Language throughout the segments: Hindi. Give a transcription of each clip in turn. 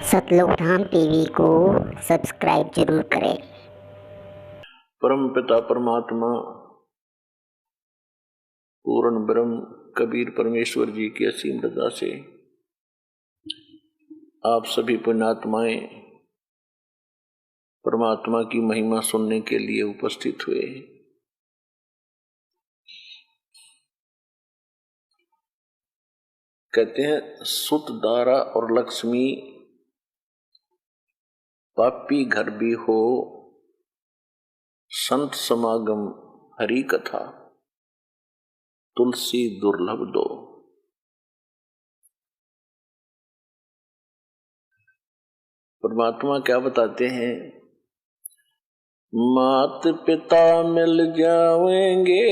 सतलोक धाम टीवी को सब्सक्राइब जरूर करें। परम पिता परमात्मा पूर्ण ब्रह्म कबीर परमेश्वर जी की असीम रजा से आप सभी पुण्यात्माएं परमात्मा की महिमा सुनने के लिए उपस्थित हुए। कहते हैं सुत दारा और लक्ष्मी पापी घर भी हो, संत समागम हरि कथा तुलसी दुर्लभ दो। परमात्मा क्या बताते हैं? मात पिता मिल जाएंगे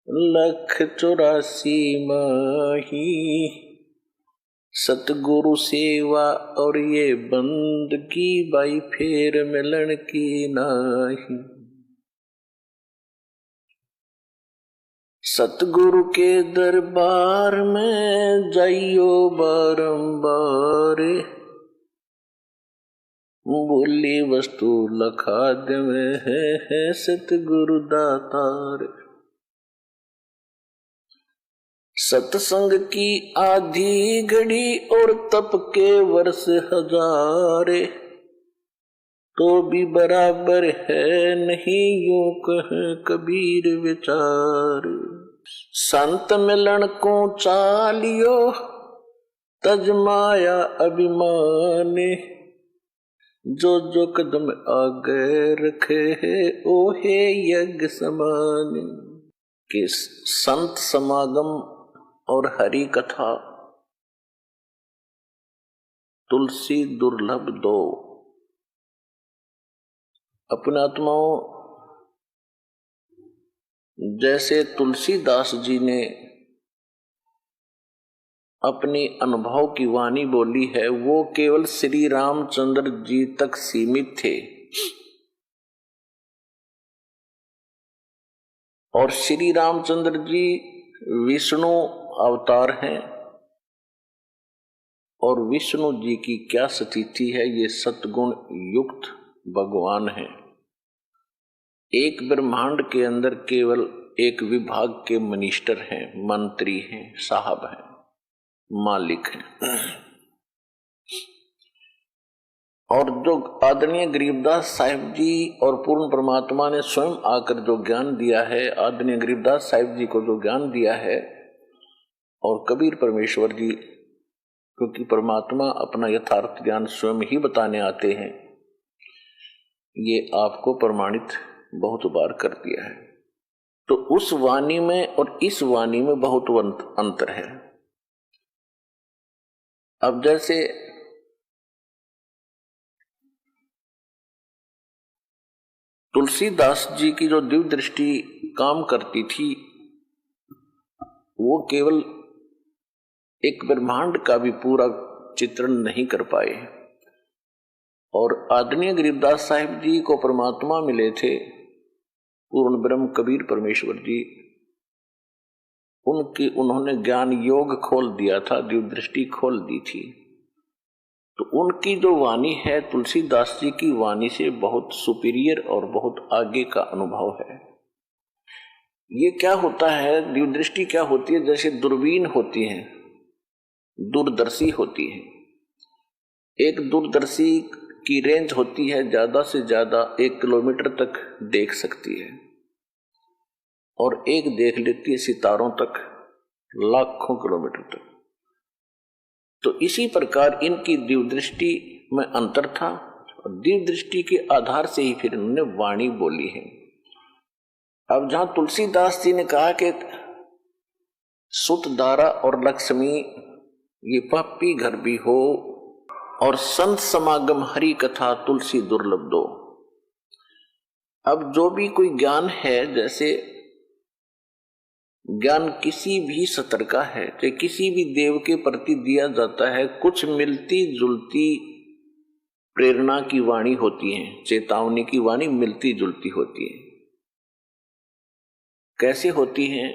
1,84 माही, सतगुरु सेवा और ये बंदगी बाई फेर मिलन की नाही। सतगुरु के दरबार में जाइयो बारंबार, बोली वस्तु लखा देवे है सतगुरु दातार। सत्संग की आधी घड़ी और तप के वर्ष हजारे, तो भी बराबर है नहीं यूं कहे कबीर विचार। संत मिलन को चालियो तज माया अभिमान, जो जो कदम आगे रखे है ओहे यज्ञ समान। कि संत समागम और हरि कथा तुलसी दुर्लभ दो। अपने आत्माओं, जैसे तुलसीदास जी ने अपनी अनुभव की वाणी बोली है, वो केवल श्री रामचंद्र जी तक सीमित थे और श्री रामचंद्र जी विष्णु अवतार हैं और विष्णु जी की क्या स्थिति है, ये सतगुण युक्त भगवान है। एक ब्रह्मांड के अंदर केवल एक विभाग के मिनिस्टर हैं, मंत्री हैं, साहब हैं, मालिक हैं। और जो आदरणीय गरीबदास साहिब जी और पूर्ण परमात्मा ने स्वयं आकर जो ज्ञान दिया है, आदरणीय गरीबदास साहिब जी को जो ज्ञान दिया है, और कबीर परमेश्वर जी, क्योंकि परमात्मा अपना यथार्थ ज्ञान स्वयं ही बताने आते हैं, ये आपको प्रमाणित बहुत बार कर दिया है। तो उस वाणी में और इस वाणी में बहुत अंतर है। अब जैसे तुलसीदास जी की जो दिव्य दृष्टि काम करती थी, वो केवल एक ब्रह्मांड का भी पूरा चित्रण नहीं कर पाए। और आदरणीय गरीबदास साहिब जी को परमात्मा मिले थे, पूर्ण ब्रह्म कबीर परमेश्वर जी, उन्होंने ज्ञान योग खोल दिया था, दिव्य दृष्टि खोल दी थी। तो उनकी जो वाणी है तुलसीदास जी की वाणी से बहुत सुपीरियर और बहुत आगे का अनुभव है। ये क्या होता है, दिव्य दृष्टि क्या होती है? जैसे दूरबीन होती है, दूरदर्शी होती है। एक दूरदर्शी की रेंज होती है ज्यादा से ज्यादा 1 किलोमीटर तक देख सकती है, और एक देख लेती है सितारों तक, लाखों किलोमीटर तक। तो इसी प्रकार इनकी दिव्य दृष्टि में अंतर था, और दिव्य दृष्टि के आधार से ही फिर उन्होंने वाणी बोली है। अब जहां तुलसीदास जी ने कहा कि सुत दारा और लक्ष्मी ये पापी घर भी हो, और संत समागम हरि कथा तुलसी दुर्लभ दो। अब जो भी कोई ज्ञान है, जैसे ज्ञान किसी भी स्तर का है, चाहे किसी भी देव के प्रति दिया जाता है, कुछ मिलती जुलती प्रेरणा की वाणी होती है, चेतावनी की वाणी मिलती जुलती होती है। कैसे होती है?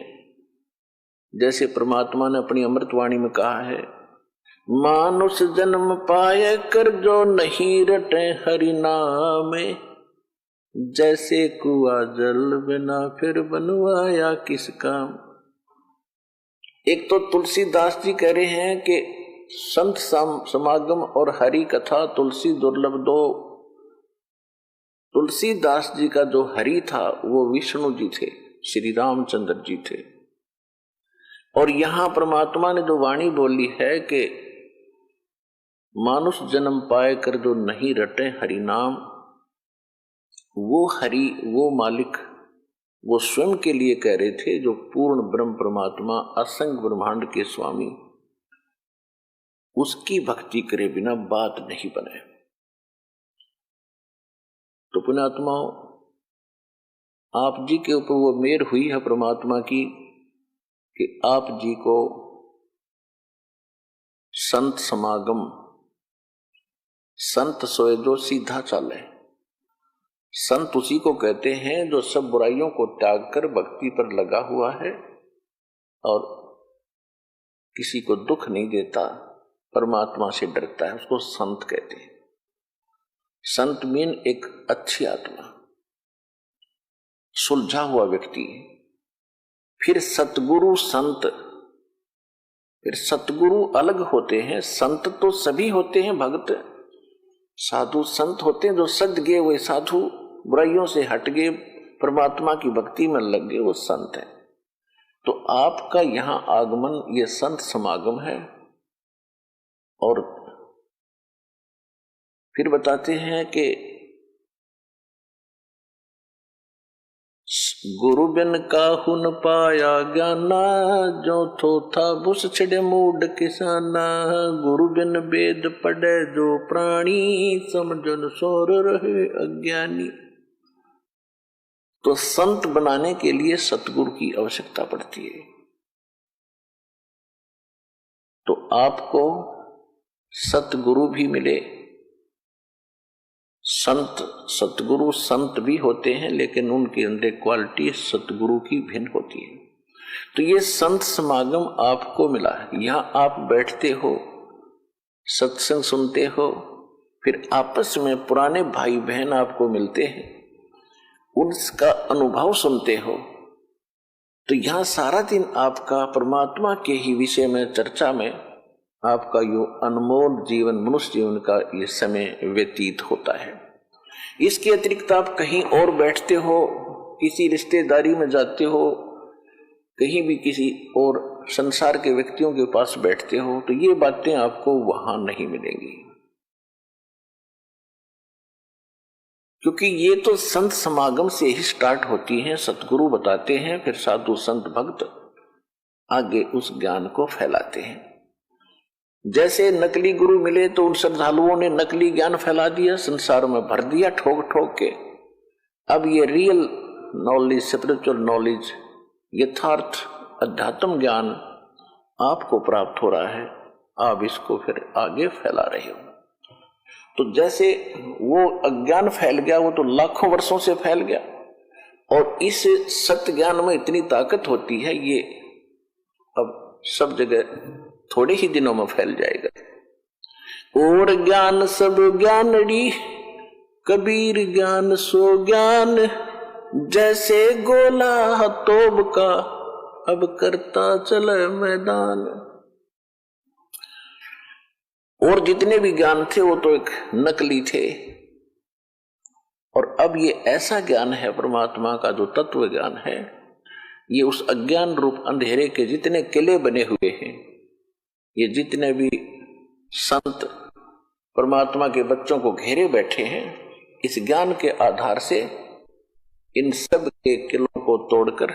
जैसे परमात्मा ने अपनी अमृतवाणी में कहा है, मानुष जन्म पाए कर जो नहीं रटे हरि नाम, जैसे कुआ जल बिना फिर बनवाया किस काम। एक तो तुलसीदास जी कह रहे हैं कि संत समागम और हरि कथा तुलसी दुर्लभ दो। तुलसीदास जी का जो हरि था वो विष्णु जी थे, श्री रामचंद्र जी थे। और यहां परमात्मा ने जो वाणी बोली है कि मानुष जन्म पाए कर जो नहीं रटे हरि नाम, वो हरि, वो मालिक, वो स्वयं के लिए कह रहे थे, जो पूर्ण ब्रह्म परमात्मा असंग ब्रह्मांड के स्वामी, उसकी भक्ति करे बिना बात नहीं बने। तो पुण्यात्माओं, आप जी के ऊपर वो मेहर हुई है परमात्मा की कि आप जी को संत समागम, संत सोए जो सीधा चले। संत उसी को कहते हैं जो सब बुराइयों को त्याग कर भक्ति पर लगा हुआ है और किसी को दुख नहीं देता, परमात्मा से डरता है, उसको संत कहते हैं। संत मीन एक अच्छी आत्मा, सुलझा हुआ व्यक्ति। फिर सतगुरु संत, फिर सतगुरु अलग होते हैं, संत तो सभी होते हैं, भक्त साधु संत होते हैं जो सद गए हुए साधु, बुराइयों से हट गए, परमात्मा की भक्ति में लग गए, वो संत है। तो आपका यहां आगमन ये संत समागम है। और फिर बताते हैं कि गुरु बिन काहू न पाया ज्ञाना, जो थो था बुस छिड़े मूड किसाना। गुरु बिन वेद पढ़े जो प्राणी, समझन सोर रहे अज्ञानी। तो संत बनाने के लिए सतगुरु की आवश्यकता पड़ती है। तो आपको सतगुरु भी मिले। संत सतगुरु संत भी होते हैं, लेकिन उनके अंदर क्वालिटी सतगुरु की भिन्न होती है। तो ये संत समागम आपको मिला है। यहां आप बैठते हो, सत्संग सुनते हो, फिर आपस में पुराने भाई बहन आपको मिलते हैं, उनका अनुभव सुनते हो। तो यहां सारा दिन आपका परमात्मा के ही विषय में चर्चा में आपका यो अनमोल जीवन, मनुष्य जीवन का ये समय व्यतीत होता है। इसके अतिरिक्त आप कहीं और बैठते हो, किसी रिश्तेदारी में जाते हो, कहीं भी किसी और संसार के व्यक्तियों के पास बैठते हो, तो ये बातें आपको वहां नहीं मिलेंगी। क्योंकि ये तो संत समागम से ही स्टार्ट होती हैं। सतगुरु बताते हैं, फिर साधु संत भक्त आगे उस ज्ञान को फैलाते हैं। जैसे नकली गुरु मिले तो उन श्रद्धालुओं ने नकली ज्ञान फैला दिया, संसार में भर दिया ठोक ठोक के। अब ये रियल नॉलेज, स्पिरिचुअल नॉलेज, यथार्थ अध्यात्म ज्ञान आपको प्राप्त हो रहा है, आप इसको फिर आगे फैला रहे हो। तो जैसे वो अज्ञान फैल गया, वो तो लाखों वर्षों से फैल गया, और इस सत्य ज्ञान में इतनी ताकत होती है, ये अब सब जगह थोड़े ही दिनों में फैल जाएगा। और ज्ञान सब ज्ञानड़ी, कबीर ज्ञान सो ज्ञान, जैसे गोला तोब का अब करता चले मैदान। और जितने भी ज्ञान थे वो तो एक नकली थे, और अब ये ऐसा ज्ञान है परमात्मा का जो तत्व ज्ञान है, ये उस अज्ञान रूप अंधेरे के जितने किले बने हुए हैं, ये जितने भी संत परमात्मा के बच्चों को घेरे बैठे हैं, इस ज्ञान के आधार से इन सब के किलों को तोड़कर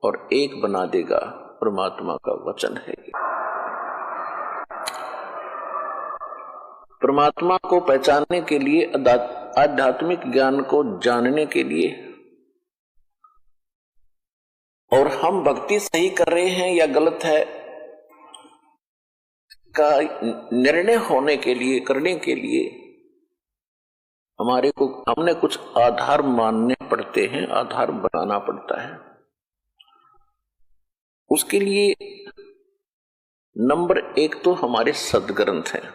और एक बना देगा, परमात्मा का वचन है। परमात्मा को पहचानने के लिए, आध्यात्मिक ज्ञान को जानने के लिए, और हम भक्ति सही कर रहे हैं या गलत है का निर्णय होने के लिए, करने के लिए हमने कुछ आधार मानने पड़ते हैं, आधार बनाना पड़ता है। उसके लिए नंबर 1 तो हमारे सदग्रंथ हैं,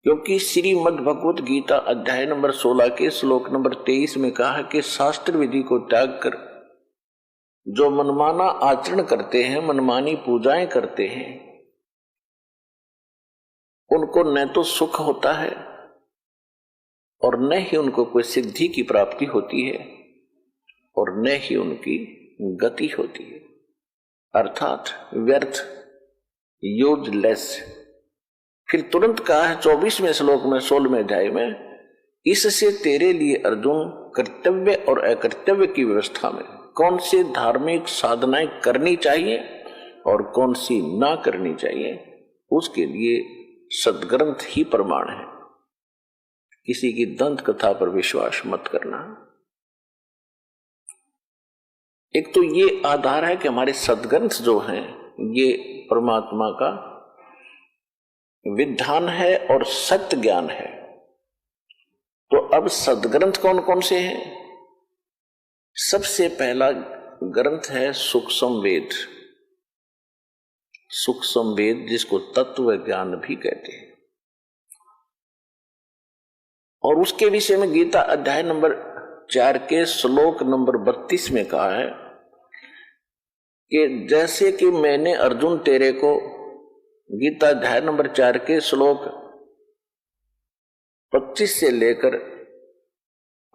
क्योंकि श्रीमद् भगवत गीता अध्याय नंबर 16 के श्लोक नंबर 23 में कहा है कि शास्त्र विधि को त्याग कर जो मनमाना आचरण करते हैं, मनमानी पूजाएं करते हैं, उनको न तो सुख होता है और न ही उनको कोई सिद्धि की प्राप्ति होती है और न ही उनकी गति होती है, अर्थात व्यर्थ, यूजलेस। फिर तुरंत कहा है 24वें श्लोक में 16वें अध्याय में, इससे तेरे लिए अर्जुन कर्तव्य और अकर्तव्य की व्यवस्था में कौन सी धार्मिक साधनाएं करनी चाहिए और कौन सी ना करनी चाहिए, उसके लिए सदग्रंथ ही प्रमाण है। किसी की दंत कथा पर विश्वास मत करना। एक तो ये आधार है कि हमारे सदग्रंथ जो हैं ये परमात्मा का विधान है और सत्य ज्ञान है। तो अब सदग्रंथ कौन कौन से हैं? सबसे पहला ग्रंथ है सूक्ष्म वेद। सूक्ष्म वेद जिसको तत्व ज्ञान भी कहते हैं, और उसके विषय में गीता अध्याय नंबर 4 के श्लोक नंबर 32 में कहा है कि जैसे कि मैंने अर्जुन तेरे को गीता अध्याय नंबर 4 के श्लोक 25 से लेकर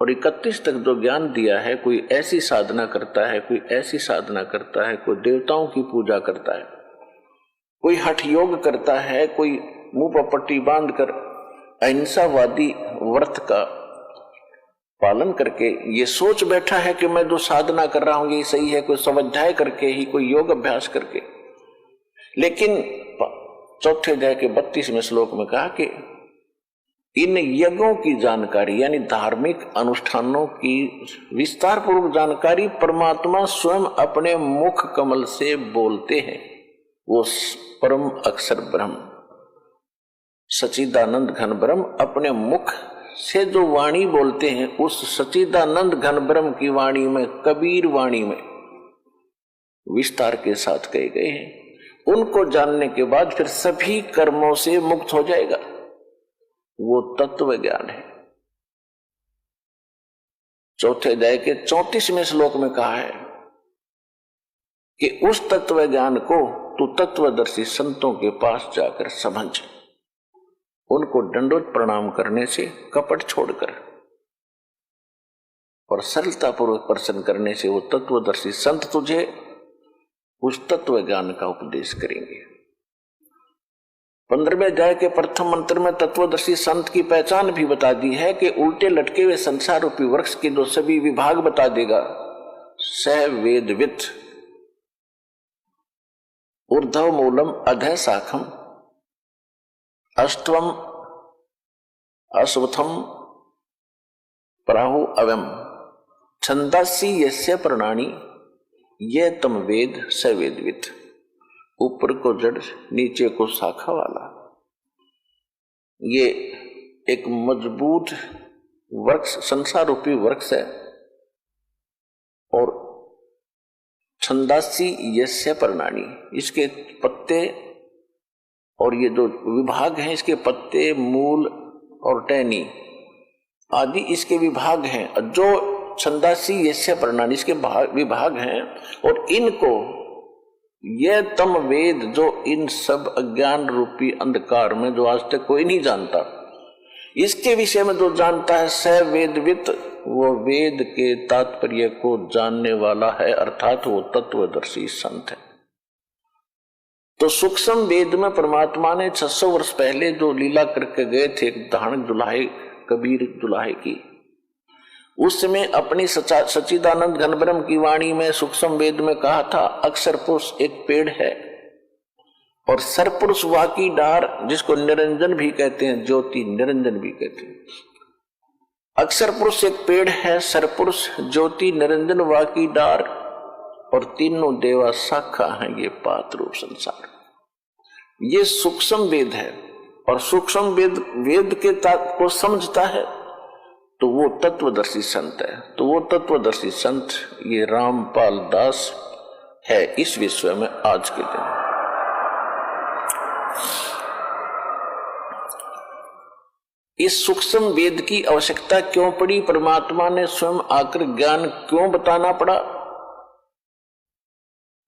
और 31 तक जो ज्ञान दिया है, कोई ऐसी साधना करता है, कोई ऐसी साधना करता है, कोई देवताओं की पूजा करता है, कोई हठ योग करता है, कोई मुंह पर पट्टी बांधकर अहिंसावादी व्रत का पालन करके ये सोच बैठा है कि मैं जो साधना कर रहा हूं ये सही है, कोई स्वाध्याय करके ही, कोई योग अभ्यास करके। लेकिन चौथे अध्याय के 32वें श्लोक में कहा कि इन यज्ञों की जानकारी यानी धार्मिक अनुष्ठानों की विस्तार पूर्वक जानकारी परमात्मा स्वयं अपने मुख कमल से बोलते हैं। वो परम अक्षर ब्रह्म सच्चिदानंद घन ब्रह्म अपने मुख से जो वाणी बोलते हैं, उस सच्चिदानंद घन ब्रह्म की वाणी में, कबीर वाणी में विस्तार के साथ कहे गए हैं। उनको जानने के बाद फिर सभी कर्मों से मुक्त हो जाएगा। वो तत्व ज्ञान है। चौथे अध्याय के 34वें श्लोक में कहा है कि उस तत्व ज्ञान को तू तत्वदर्शी संतों के पास जाकर समझ, उनको दंडवत प्रणाम करने से, कपट छोड़कर और सरलता पूर्वक प्रश्न करने से वो तत्वदर्शी संत तुझे उस तत्व ज्ञान का उपदेश करेंगे। 15वें अध्याय के प्रथम मंत्र में तत्वदर्शी संत की पहचान भी बता दी है कि उल्टे लटके हुए संसार रूपी वृक्ष के जो सभी विभाग बता देगा। सह वेदवित ऊर्ध्व मूलम अधः शाखम अष्टवम अश्वत्थम प्राहु अवम छंदासी यस्य प्रणानी ये तम वेद स वेदवित। ऊपर को जड़, नीचे को शाखा वाला, ये एक मजबूत वृक्ष, संसार रूपी वृक्ष है। और छंदासी यस्य प्रणानी, इसके पत्ते और ये जो विभाग हैं, इसके पत्ते, मूल और टहनी आदि इसके विभाग हैं। जो छंदासी यस्य प्रणानी इसके विभाग हैं, और इनको ये तम वेद, जो इन सब अज्ञान रूपी अंधकार में जो आज तक कोई नहीं जानता, इसके विषय में जो जानता है स वेदवित, वो वेद के तात्पर्य को जानने वाला है, अर्थात वो तत्वदर्शी संत है। तो सूक्ष्म वेद में परमात्मा ने 600 वर्ष पहले जो लीला करके गए थे धारण जुलाहे, कबीर जुलाहे की, उस समय अपनी सच्चिदानंद घन ब्रह्म की वाणी में सूक्ष्म वेद में कहा था अक्षर पुरुष एक पेड़ है और सरपुरुष वाकी डार, जिसको निरंजन भी कहते हैं, ज्योति निरंजन भी कहते हैं। अक्षर पुरुष एक पेड़ है, सरपुरुष ज्योति निरंजन वाकी डार, और तीनों देवा शाखा हैं ये पात रूप संसार। ये सूक्ष्म वेद है, और सूक्ष्म वेद वेद के तात्पर्य को समझता है तो वो तत्वदर्शी संत है। तो वो तत्वदर्शी संत ये रामपाल दास है इस विश्व में आज के दिन। इस सूक्ष्म वेद की आवश्यकता क्यों पड़ी? परमात्मा ने स्वयं आकर ज्ञान क्यों बताना पड़ा?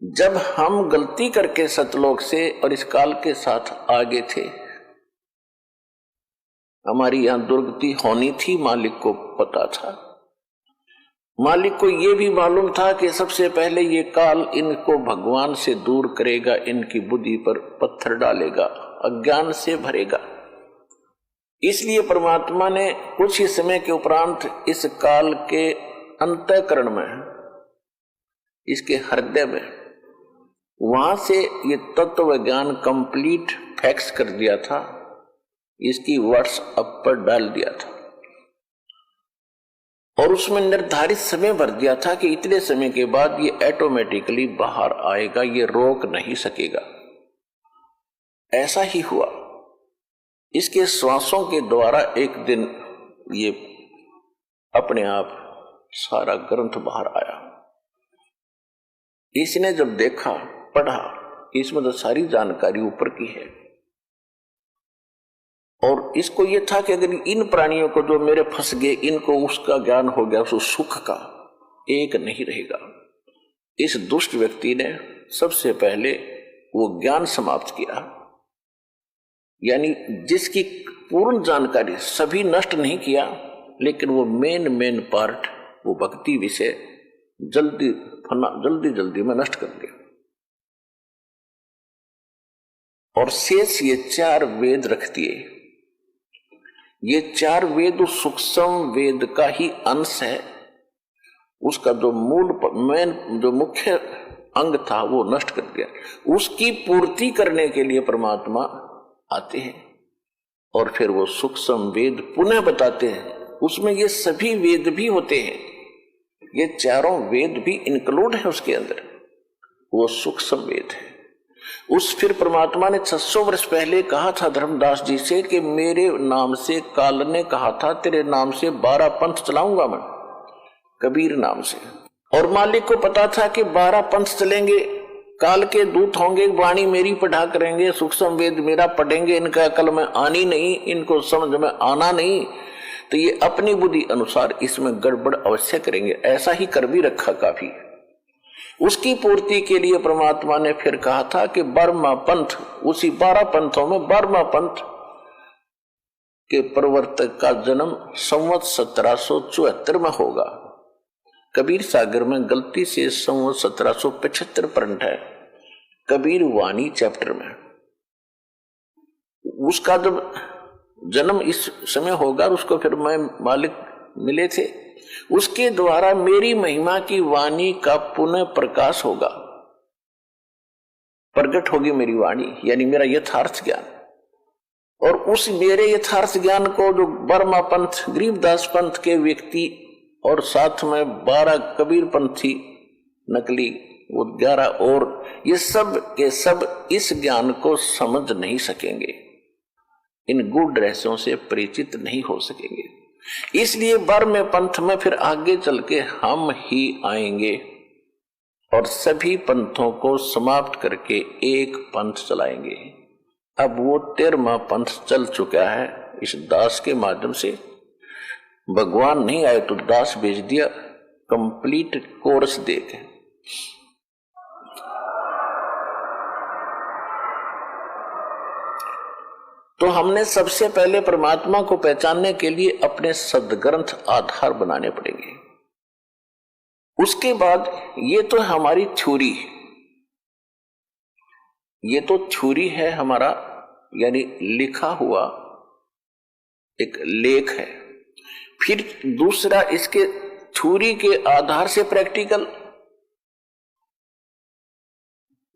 जब हम गलती करके सतलोक से और इस काल के साथ आगे थे, हमारी यहां दुर्गति होनी थी, मालिक को पता था। मालिक को यह भी मालूम था कि सबसे पहले ये काल इनको भगवान से दूर करेगा, इनकी बुद्धि पर पत्थर डालेगा, अज्ञान से भरेगा। इसलिए परमात्मा ने कुछ ही समय के उपरांत इस काल के अंतःकरण में, इसके हृदय में, वहां से ये तत्व ज्ञान कंप्लीट फैक्स कर दिया था, इसकी व्हाट्सएप पर डाल दिया था और उसमें निर्धारित समय भर दिया था कि इतने समय के बाद ये ऑटोमेटिकली बाहर आएगा, ये रोक नहीं सकेगा। ऐसा ही हुआ। इसके श्वासों के द्वारा एक दिन ये अपने आप सारा ग्रंथ बाहर आया। इसने जब देखा, पढ़ा, इसमें तो सारी जानकारी ऊपर की है और इसको ये था कि अगर इन प्राणियों को जो मेरे फंस गए, इनको उसका ज्ञान हो गया, उस सुख का एक नहीं रहेगा। इस दुष्ट व्यक्ति ने सबसे पहले वो ज्ञान समाप्त किया, यानी जिसकी पूर्ण जानकारी सभी नष्ट नहीं किया, लेकिन वो मेन पार्ट, वो भक्ति विषय जल्दी में नष्ट कर दिया। और शेष ये 4 वेद रख दिए। ये 4 वेद उस सूक्ष्म वेद का ही अंश है। उसका जो जो मुख्य अंग था वो नष्ट कर दिया। उसकी पूर्ति करने के लिए परमात्मा आते हैं और फिर वो सूक्ष्म वेद पुनः बताते हैं। उसमें ये सभी वेद भी होते हैं, ये 4 वेद भी इंक्लूड है उसके अंदर, वो सूक्ष्म वेद है। उस फिर परमात्मा ने 600 वर्ष पहले कहा था धर्मदास जी से कि मेरे नाम से काल ने कहा था तेरे नाम से 12 पंथ चलाऊंगा मैं, कबीर नाम से। और मालिक को पता था कि 12 पंथ चलेंगे, काल के दूत होंगे, वाणी मेरी पढ़ा करेंगे, सूक्ष्म वेद मेरा पढ़ेंगे, इनका अकल में आनी नहीं, इनको समझ में आना नहीं, तो ये अपनी बुद्धि अनुसार इसमें गड़बड़ अवश्य करेंगे। ऐसा ही कर भी रखा काफी। उसकी पूर्ति के लिए परमात्मा ने फिर कहा था कि 12वां पंथ, उसी 12 पंथों में 12वां पंथ के प्रवर्तक का जन्म संवत 1774 में होगा। कबीर सागर में गलती से संवत 1775 प्रिंट है, कबीर वाणी चैप्टर में। उसका जब जन्म इस समय होगा, उसको फिर मैं मालिक मिले थे, उसके द्वारा मेरी महिमा की वाणी का पुनः प्रकाश होगा, प्रकट होगी मेरी वाणी, यानी मेरा यथार्थ ज्ञान। और उस मेरे यथार्थ ज्ञान को जो बर्मा पंथ, गरीबदास पंथ के व्यक्ति और साथ में 12 कबीर पंथी नकली, वो 11 और, ये सब के सब इस ज्ञान को समझ नहीं सकेंगे, इन गूढ़ रहस्यों से परिचित नहीं हो सकेंगे। इसलिए 12वें पंथ में फिर आगे चल के हम ही आएंगे और सभी पंथों को समाप्त करके एक पंथ चलाएंगे। अब वो 13वां पंथ चल चुका है इस दास के माध्यम से। भगवान नहीं आए तो दास भेज दिया, कंप्लीट कोर्स देके। तो हमने सबसे पहले परमात्मा को पहचानने के लिए अपने सदग्रंथ आधार बनाने पड़ेंगे। उसके बाद ये तो हमारी थ्योरी, ये तो थ्योरी है हमारा, यानी लिखा हुआ एक लेख है। फिर दूसरा, इसके थ्योरी के आधार से प्रैक्टिकल।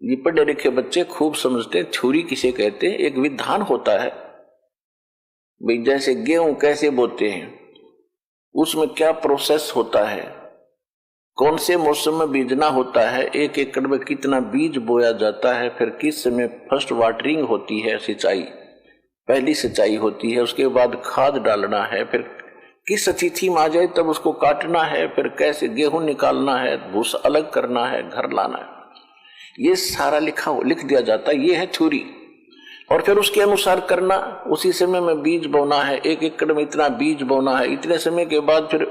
ये पढ़े लिखे बच्चे खूब समझते हैं थ्योरी किसे कहते हैं। एक विधान होता है भाई, जैसे गेहूं कैसे बोते हैं, उसमें क्या प्रोसेस होता है, कौन से मौसम में बीजना होता है, 1 एकड़ में कितना बीज बोया जाता है, फिर किस समय फर्स्ट वाटरिंग होती है, सिंचाई, पहली सिंचाई होती है, उसके बाद खाद डालना है, फिर किस तिथि में आ जाए तब उसको काटना है, फिर कैसे गेहूं निकालना है, भूसा अलग करना है, घर लाना है, ये सारा लिख दिया जाता है। ये है थ्योरी। और फिर उसके अनुसार करना। उसी समय में बीज बोना है, 1 एकड़ में इतना बीज बोना है, इतने समय के बाद फिर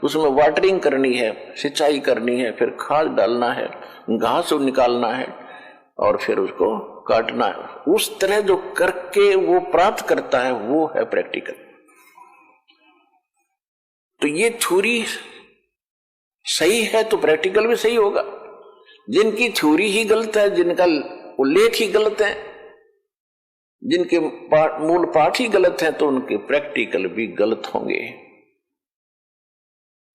उसमें वाटरिंग करनी है, सिंचाई करनी है, फिर खाद डालना है, घास निकालना है और फिर उसको काटना है। उस तरह जो करके वो प्राप्त करता है वो है प्रैक्टिकल। तो ये थ्योरी सही है तो प्रैक्टिकल भी सही होगा। जिनकी थ्योरी ही गलत है, जिनका उल्लेख ही गलत है, जिनके मूल पाठ ही गलत है, तो उनके प्रैक्टिकल भी गलत होंगे।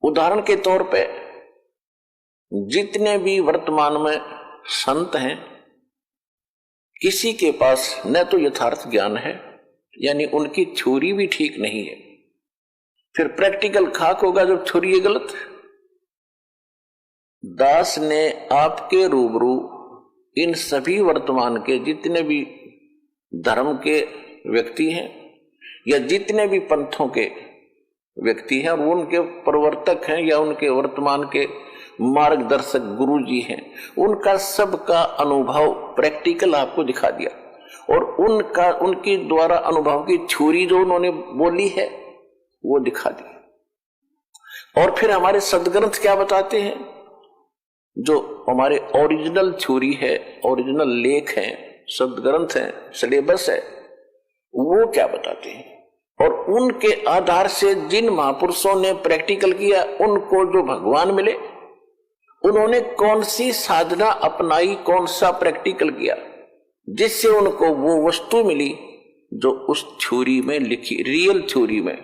उदाहरण के तौर पे जितने भी वर्तमान में संत हैं, किसी के पास न तो यथार्थ ज्ञान है, यानी उनकी थ्योरी भी ठीक नहीं है। फिर प्रैक्टिकल खाक होगा जब थ्योरी गलत है। दास ने आपके रूबरू इन सभी वर्तमान के जितने भी धर्म के व्यक्ति हैं या जितने भी पंथों के व्यक्ति हैं और उनके प्रवर्तक हैं या उनके वर्तमान के मार्गदर्शक गुरु जी हैं, उनका सबका अनुभव प्रैक्टिकल आपको दिखा दिया और उनकी द्वारा अनुभव की थ्योरी जो उन्होंने बोली है वो दिखा दी। और फिर हमारे सदग्रंथ क्या बताते हैं, जो हमारे ओरिजिनल थ्योरी है, ओरिजिनल लेख है, सदग्रंथ है, सिलेबस है, वो क्या बताते हैं। और उनके आधार से जिन महापुरुषों ने प्रैक्टिकल किया, उनको जो भगवान मिले, उन्होंने कौन सी साधना अपनाई, कौन सा प्रैक्टिकल किया, जिससे उनको वो वस्तु मिली जो उस थ्योरी में लिखी, रियल थ्योरी में,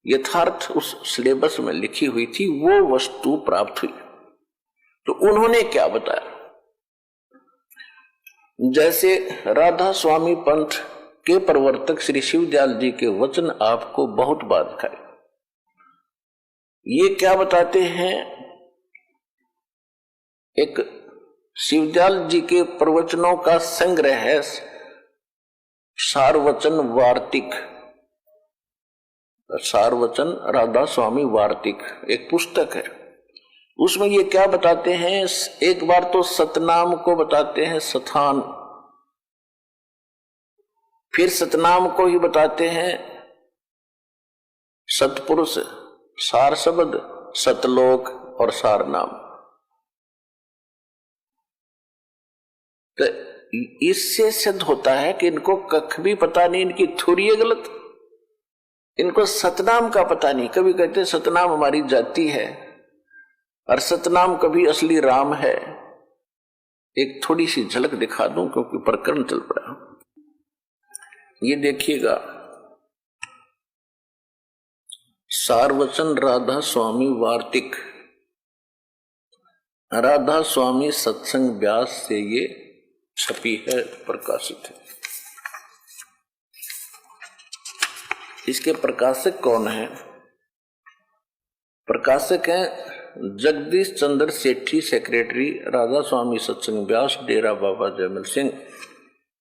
यथार्थ उस सिलेबस में लिखी हुई थी, वो वस्तु प्राप्त हुई। तो उन्होंने क्या बताया, जैसे राधा स्वामी पंथ के प्रवर्तक श्री शिवदयाल जी के वचन आपको बहुत बार दिखाए। ये क्या बताते हैं, एक शिवदयाल जी के प्रवचनों का संग्रह है सारवचन वार्तिक, सारवचन राधा स्वामी वार्तिक एक पुस्तक है। उसमें ये क्या बताते हैं, एक बार तो सतनाम को बताते हैं सथान, फिर सतनाम को ही बताते हैं सतपुरुष, सार शब्द, सतलोक और सार नाम। तो इससे सिद्ध होता है कि इनको कख भी पता नहीं, इनकी थ्योरी है गलत, इनको सतनाम का पता नहीं। कभी कहते सतनाम हमारी जाति है और सतनाम कभी असली राम है। एक थोड़ी सी झलक दिखा दूं क्योंकि प्रकरण चल पड़ा। ये देखिएगा, सारवचन राधा स्वामी वार्तिक, राधा स्वामी सत्संग व्यास से ये छपी है, प्रकाशित है। इसके प्रकाशक कौन है, प्रकाशक हैं जगदीश चंद्र सेठी, सेक्रेटरी राधा स्वामी सत्संग व्यास, डेरा बाबा जयमल सिंह,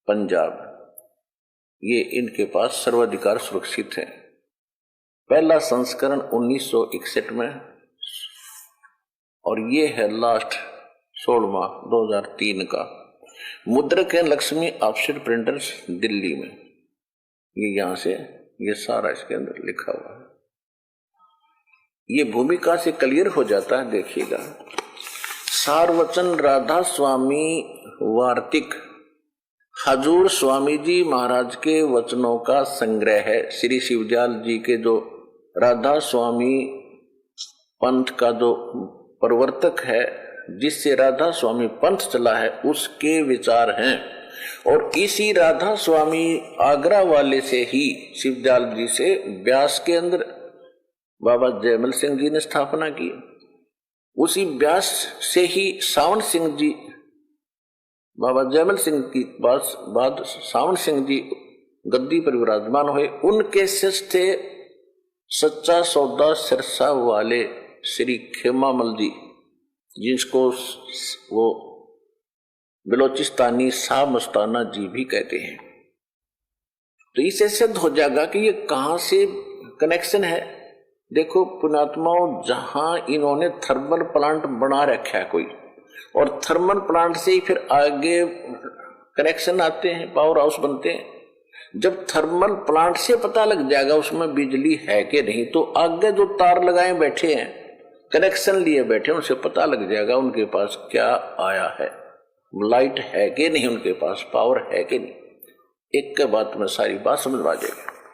पंजाब। ये इनके पास सर्वाधिकार सुरक्षित है। पहला संस्करण 1961 में और ये है लास्ट 16वां 2003 का। मुद्रक है लक्ष्मी ऑफसेट प्रिंटर्स दिल्ली में। ये यहां से ये सारा इसके अंदर लिखा हुआ है। ये भूमिका से क्लियर हो जाता है, देखिएगा। सारवचन राधा स्वामी वार्तिक हजूर स्वामी जी महाराज के वचनों का संग्रह है। श्री शिवदयाल जी के जो राधा स्वामी पंथ का जो प्रवर्तक है, जिससे राधा स्वामी पंथ चला है, उसके विचार हैं। और इसी राधा स्वामी आगरा वाले से ही शिवदयाल जी से व्यास के अंदर बाबा जयमल सिंह जी ने स्थापना की। उसी व्यास से ही सावन सिंह जी, बाबा जयमल सिंह की बाद सावन सिंह जी गद्दी पर विराजमान हुए। उनके शिष्य थे सच्चा सौदा सिरसा वाले श्री खेमामल जी, जिसको वो बलोचिस्तानी शाह मस्ताना जी भी कहते हैं। तो इससे सिद्ध हो जाएगा कि ये कहां से कनेक्शन है। देखो पुणात्माओं, जहां इन्होंने थर्मल प्लांट बना रखा है कोई, और थर्मल प्लांट से ही फिर आगे कनेक्शन आते हैं, पावर हाउस बनते हैं। जब थर्मल प्लांट से पता लग जाएगा उसमें बिजली है कि नहीं, तो आगे जो तार लगाए बैठे हैं, कनेक्शन लिए बैठे हैं, उनसे पता लग जाएगा उनके पास क्या आया है, लाइट है कि नहीं, उनके पास पावर है कि नहीं। एक के बाद में सारी बात समझ में आ जाएगी।